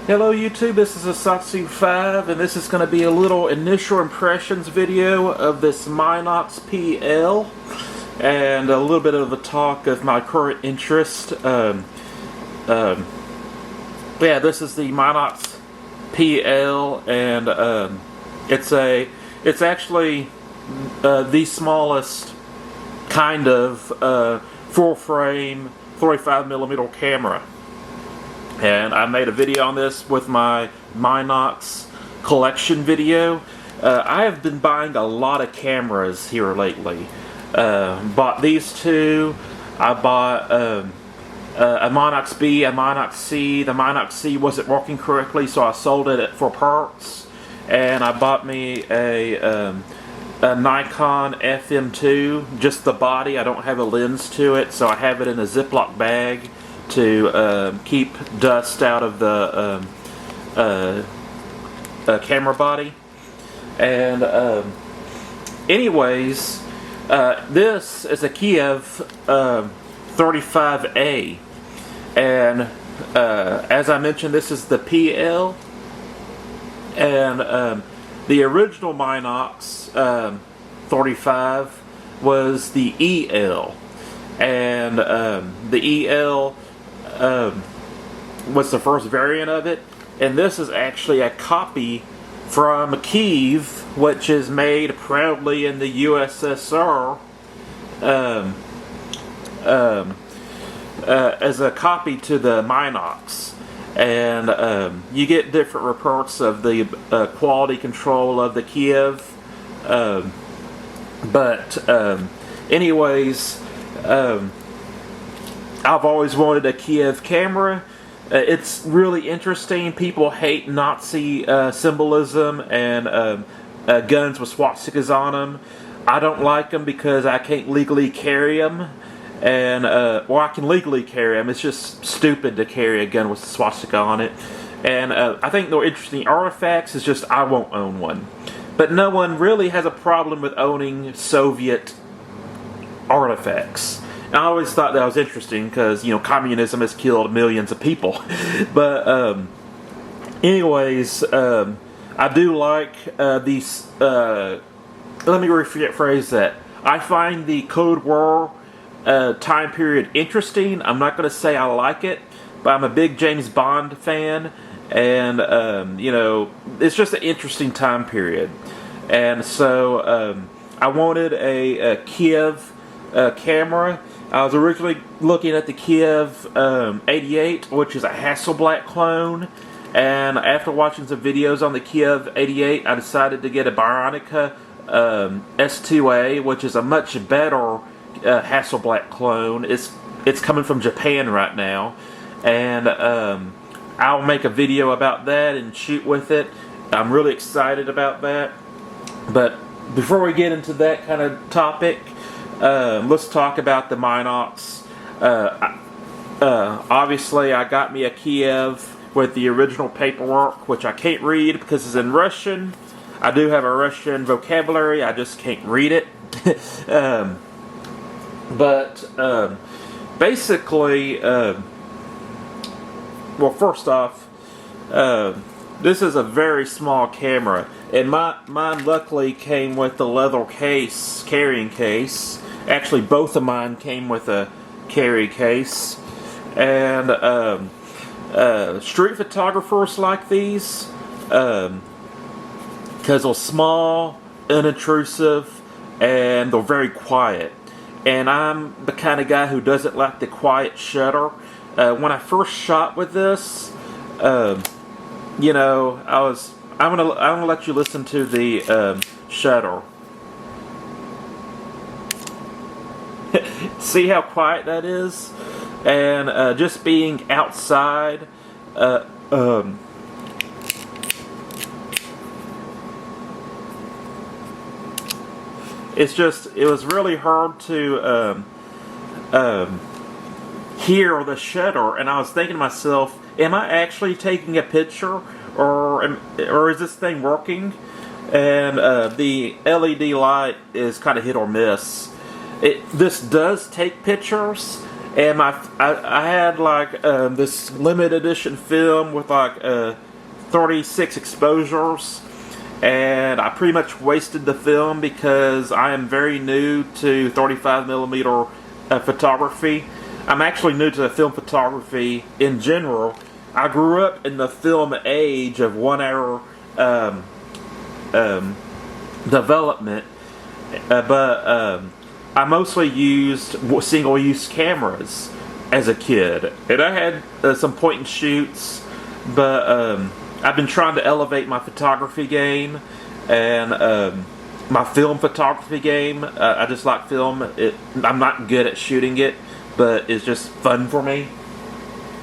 Hello YouTube, this is Asatsu 5 and this is going to be a little initial impressions video of this Minox PL and a little bit of a talk of my current interest. Yeah, this is the Minox PL and it's actually the smallest kind of full frame 35mm camera. And I made a video on this with my Minox collection video. I have been buying a lot of cameras here lately. Bought these two. I bought a Minox B, a Minox C. The Minox C wasn't working correctly, so I sold it for parts. And I bought me a Nikon FM2, just the body. I don't have a lens to it, so I have it in a Ziploc bag to keep dust out of the camera body. And anyways, this is a Kiev 35A, and as I mentioned, this is the PL, and the original Minox 35 was the EL, and the EL was the first variant of it, and this is actually a copy from Kiev, which is made proudly in the USSR, as a copy to the Minox. And you get different reports of the quality control of the Kiev, anyways, I've always wanted a Kiev camera. It's really interesting. People hate Nazi symbolism and guns with swastikas on them. I don't like them because I can't legally carry them. And, well, I can legally carry them. It's just stupid to carry a gun with a swastika on it. And I think the interesting artifacts is just I won't own one. But no one really has a problem with owning Soviet artifacts. And I always thought that was interesting because, you know, communism has killed millions of people. But anyways, I do like these, let me rephrase that. I find the Cold War time period interesting. I'm not going to say I like it, but I'm a big James Bond fan, and you know, it's just an interesting time period. And so I wanted a Kiev camera. I was originally looking at the Kiev 88, which is a Hasselblad clone, and after watching some videos on the Kiev 88, I decided to get a Bionica S2A, which is a much better Hasselblad clone. It's coming from Japan right now, and I'll make a video about that and shoot with it. I'm really excited about that. But before we get into that kind of topic, let's talk about the Minox. Obviously, I got me a Kiev with the original paperwork, which I can't read because it's in Russian. I do have a Russian vocabulary, I just can't read it. Basically, well, first off, this is a very small camera, and mine luckily came with the leather case, carrying case. Actually, both of mine came with a carry case, and street photographers like these because they're small, unintrusive, and they're very quiet. And I'm the kind of guy who doesn't like the quiet shutter. When I first shot with this, you know, I'm gonna let you listen to the shutter. See how quiet that is? And just being outside, it was really hard to hear the shutter, and I was thinking to myself, am I actually taking a picture, or is this thing working? And the LED light is kind of hit or miss. This does take pictures, And I had like this limited edition film with like 36 exposures, and I pretty much wasted the film because I am very new to 35mm photography. I'm actually new to film photography in general. I grew up in the film age of 1 hour development, but I mostly used single-use cameras as a kid, and I had some point and shoots, but I've been trying to elevate my photography game and my film photography game. I just like film. I'm not good at shooting it, but it's just fun for me.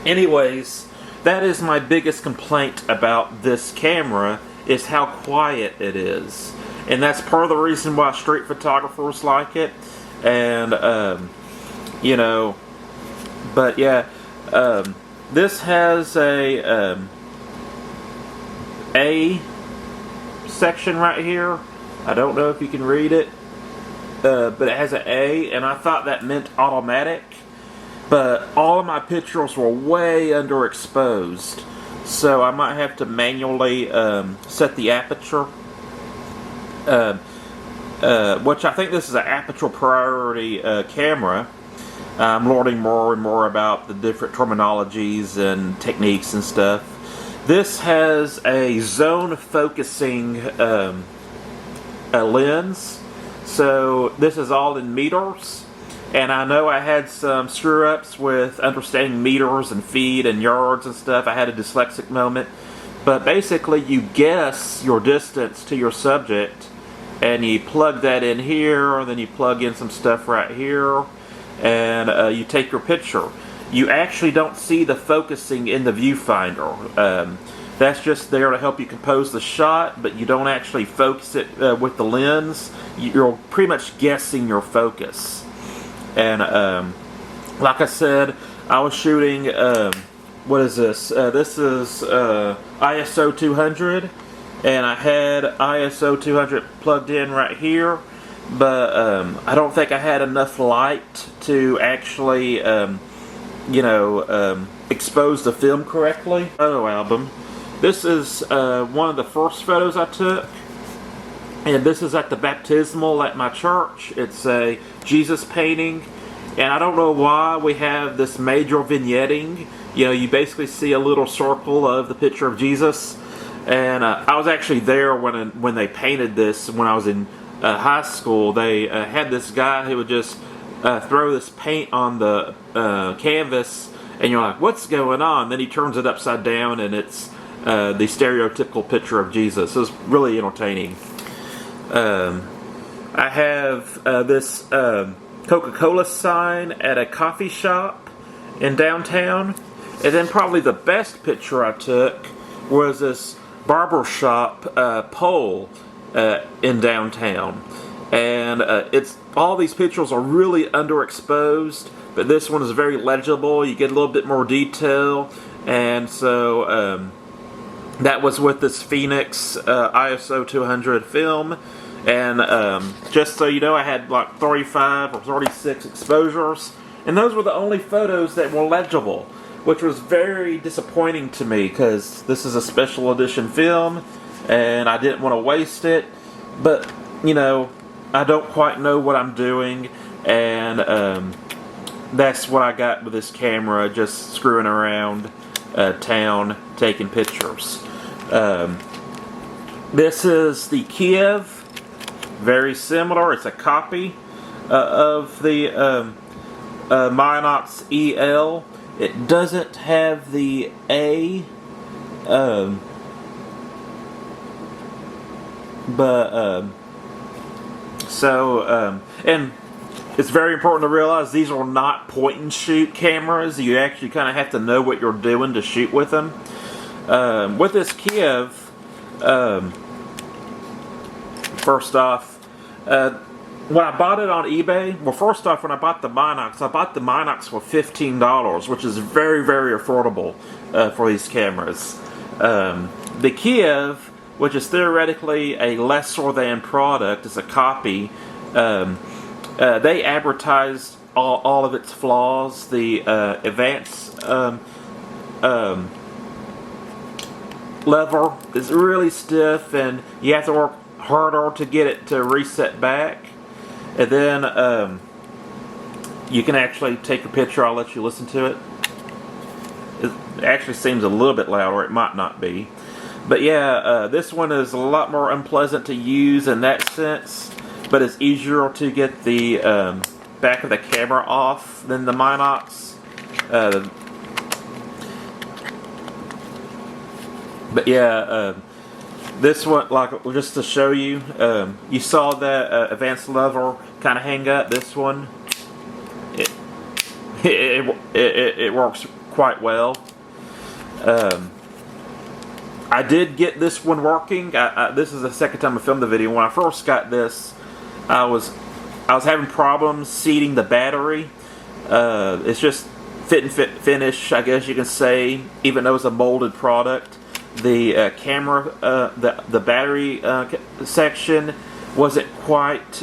Anyways, that is my biggest complaint about this camera, is how quiet it is. And that's part of the reason why street photographers like it. And, you know, but yeah, this has a section right here. I don't know if you can read it, but it has an A, and I thought that meant automatic. But all of my pictures were way underexposed, so I might have to manually set the aperture. Which I think this is an aperture priority camera. I'm learning more and more about the different terminologies and techniques and stuff. This has a zone focusing lens, so this is all in meters. And I know I had some screw-ups with understanding meters and feet and yards and stuff. I had a dyslexic moment. But basically, you guess your distance to your subject, and you plug that in here, and then you plug in some stuff right here, and you take your picture. You actually don't see the focusing in the viewfinder. That's just there to help you compose the shot, but you don't actually focus it with the lens. You're pretty much guessing your focus. And like I said, I was shooting, what is this? This is ISO 200. And I had ISO 200 plugged in right here, but I don't think I had enough light to actually, expose the film correctly. Photo album. This is one of the first photos I took, and this is at the baptismal at my church. It's a Jesus painting, and I don't know why we have this major vignetting. You know, you basically see a little circle of the picture of Jesus. And I was actually there when they painted this when I was in high school. They had this guy who would just throw this paint on the canvas, and you're like, what's going on? Then he turns it upside down, and it's the stereotypical picture of Jesus. It was really entertaining. I have this Coca-Cola sign at a coffee shop in downtown. And then probably the best picture I took was this barbershop pole in downtown, and it's all these pictures are really underexposed, but this one is very legible. You get a little bit more detail, and so that was with this Phoenix ISO 200 film. And just so you know, I had like 35 or 36 exposures, and those were the only photos that were legible, which was very disappointing to me because this is a special edition film and I didn't want to waste it. But, you know, I don't quite know what I'm doing, and that's what I got with this camera, just screwing around town, taking pictures. This is the Kiev, very similar. It's a copy of the Minox EL. It doesn't have the A, and it's very important to realize these are not point and shoot cameras. You actually kind of have to know what you're doing to shoot with them. With this Kiev, first off, when I bought it on eBay, well, first off, when I bought the Minox for $15, which is very, very affordable for these cameras. The Kiev, which is theoretically a lesser than product, is a copy. They advertised all of its flaws. The advanced lever is really stiff, and you have to work harder to get it to reset back. And then you can actually take a picture. I'll let you listen to it. It actually seems a little bit louder. It might not be. But yeah, this one is a lot more unpleasant to use in that sense, but it's easier to get the back of the camera off than the Minox. But yeah, this one, like, just to show you, you saw that advanced lever kind of hang up. This one, it works quite well. I did get this one working. This is the second time I filmed the video. When I first got this, I was having problems seating the battery. It's just fit and finish, I guess you can say, even though it's a molded product. The camera, the battery section wasn't quite.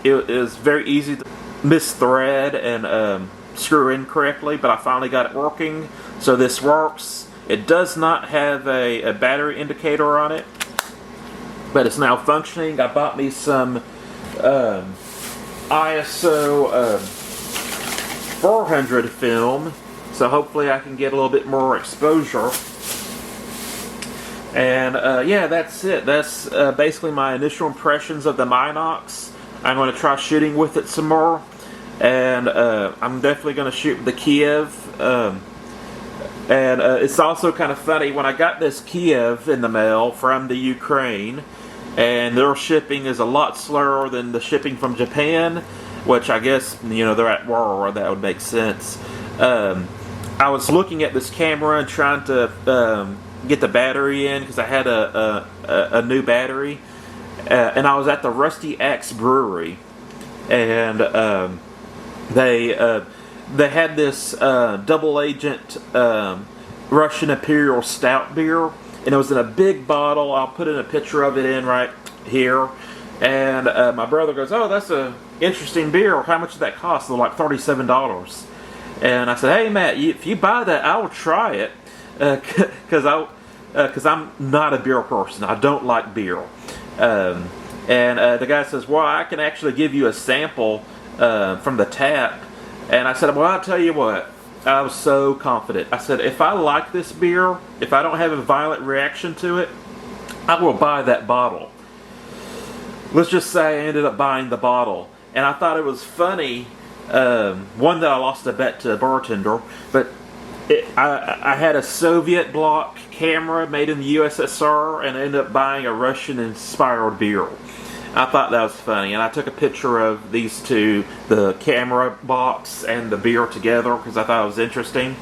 It was very easy to misthread and screw in correctly, but I finally got it working. So this works. It does not have a battery indicator on it, but it's now functioning. I bought me some ISO 400 film, so hopefully I can get a little bit more exposure. And yeah, that's it. That's basically my initial impressions of the Minox. I'm going to try shooting with it some more, and I'm definitely going to shoot with the Kiev. And it's also kind of funny, when I got this Kiev in the mail from the Ukraine, and their shipping is a lot slower than the shipping from Japan, which I guess, you know, they're at war, that would make sense. I was looking at this camera and trying to get the battery in, because I had a new battery, and I was at the Rusty Axe Brewery, and they had this double agent Russian Imperial Stout beer, and it was in a big bottle. I'll put in a picture of it in right here. And my brother goes, "Oh, that's a interesting beer. How much did that cost?" They're like $37. And I said, "Hey, Matt, if you buy that, I will try it, because I'm not a beer person. I don't like beer." And the guy says, "Well, I can actually give you a sample from the tap." And I said, "Well, I'll tell you what." I was so confident. I said, "If I like this beer, if I don't have a violent reaction to it, I will buy that bottle." Let's just say I ended up buying the bottle. And I thought it was funny, one, that I lost a bet to a bartender, but I had a Soviet bloc camera made in the USSR, and I ended up buying a Russian-inspired beer. I thought that was funny, and I took a picture of these two, the camera box and the beer together, because I thought it was interesting.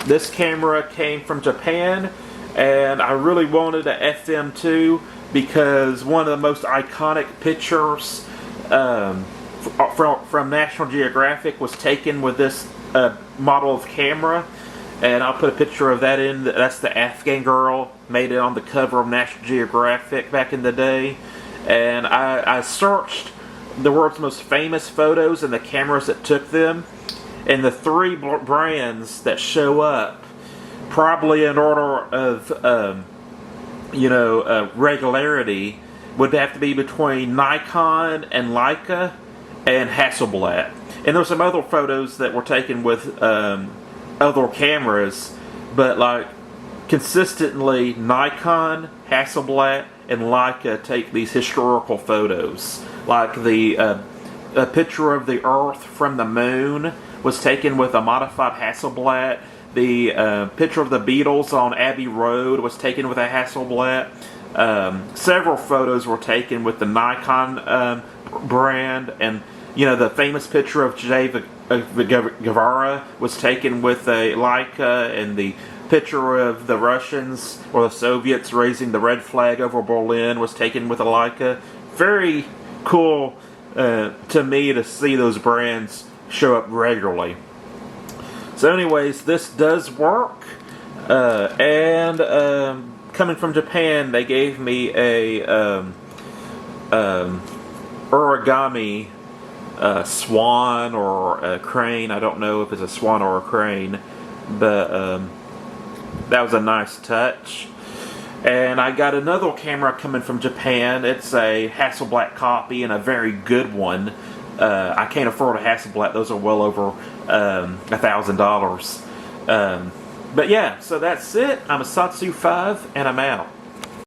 This camera came from Japan, and I really wanted a FM2, because one of the most iconic pictures from National Geographic was taken with this model of camera. And I'll put a picture of that in. That's the Afghan girl, made it on the cover of National Geographic back in the day. And I searched the world's most famous photos and the cameras that took them. And the three brands that show up, probably in order of regularity, would have to be between Nikon and Leica and Hasselblad. And there's some other photos that were taken with other cameras, but like consistently Nikon, Hasselblad, and Leica take these historical photos. Like a picture of the Earth from the moon was taken with a modified Hasselblad. The picture of the Beatles on Abbey Road was taken with a Hasselblad. Several photos were taken with the Nikon brand, and the famous picture of Che Guevara was taken with a Leica, and the picture of the Russians or the Soviets raising the red flag over Berlin was taken with a Leica. Very cool to me to see those brands show up regularly. So anyways, this does work, and coming from Japan, they gave me a origami Swan or a Crane. I don't know if it's a Swan or a Crane, but that was a nice touch. And I got another camera coming from Japan. It's a Hasselblad copy and a very good one. I can't afford a Hasselblad. Those are well over $1,000. But yeah, so that's it. I'm a Satsu 5, and I'm out.